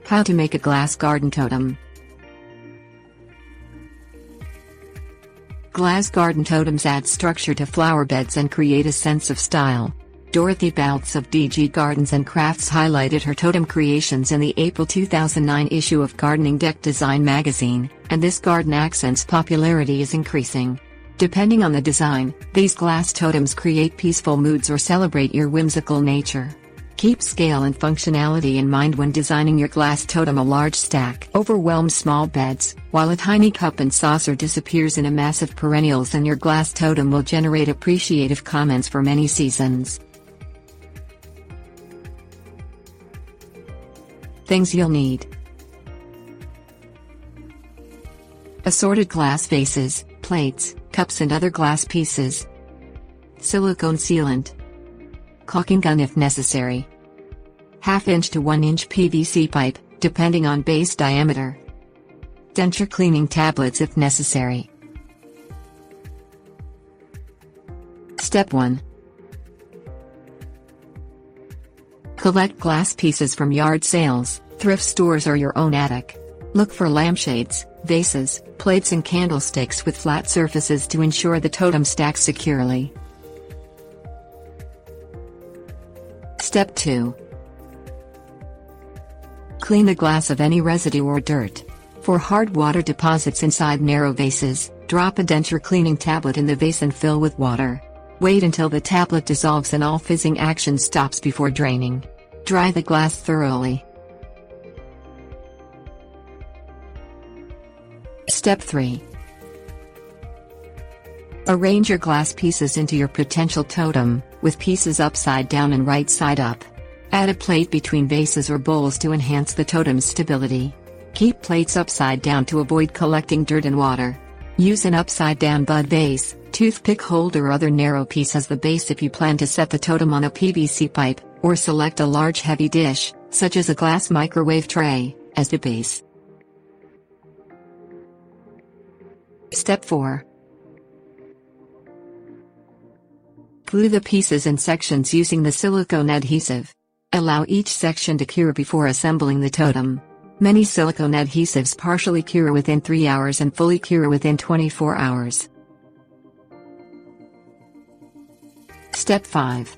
How to make a glass garden totem. Glass garden totems add structure to flower beds and create a sense of style. Dorothy Baltz of DG Gardens and Crafts highlighted her totem creations in the April 2009 issue of Gardening Deck Design magazine, and this garden accent's popularity is increasing. Depending on the design, these glass totems create peaceful moods or celebrate your whimsical nature. Keep scale and functionality in mind when designing your glass totem. A large stack overwhelms small beds, while a tiny cup and saucer disappears in a mass of perennials, and your glass totem will generate appreciative comments for many seasons. Things you'll need: assorted glass vases, plates, cups and other glass pieces, silicone sealant, caulking gun if necessary, 1/2 inch to 1 inch PVC pipe, depending on base diameter, denture cleaning tablets if necessary. Step 1. Collect glass pieces from yard sales, thrift stores or your own attic. Look for lampshades, vases, plates and candlesticks with flat surfaces to ensure the totem stacks securely. Step 2. Clean the glass of any residue or dirt. For hard water deposits inside narrow vases, drop a denture cleaning tablet in the vase and fill with water. Wait until the tablet dissolves and all fizzing action stops before draining. Dry the glass thoroughly. Step 3. Arrange your glass pieces into your potential totem, with pieces upside down and right side up. Add a plate between vases or bowls to enhance the totem's stability. Keep plates upside down to avoid collecting dirt and water. Use an upside down bud vase, toothpick holder or other narrow piece as the base if you plan to set the totem on a PVC pipe, or select a large heavy dish, such as a glass microwave tray, as the base. Step 4. Glue the pieces in sections using the silicone adhesive. Allow each section to cure before assembling the totem. Many silicone adhesives partially cure within 3 hours and fully cure within 24 hours. Step 5.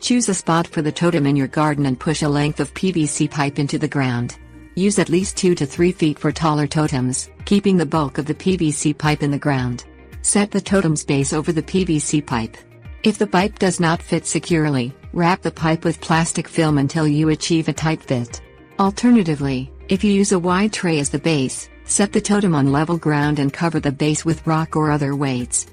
Choose a spot for the totem in your garden and push a length of PVC pipe into the ground. Use at least 2 to 3 feet for taller totems, keeping the bulk of the PVC pipe in the ground. Set the totem's base over the PVC pipe. If the pipe does not fit securely, wrap the pipe with plastic film until you achieve a tight fit. Alternatively, if you use a wide tray as the base, set the totem on level ground and cover the base with rock or other weights.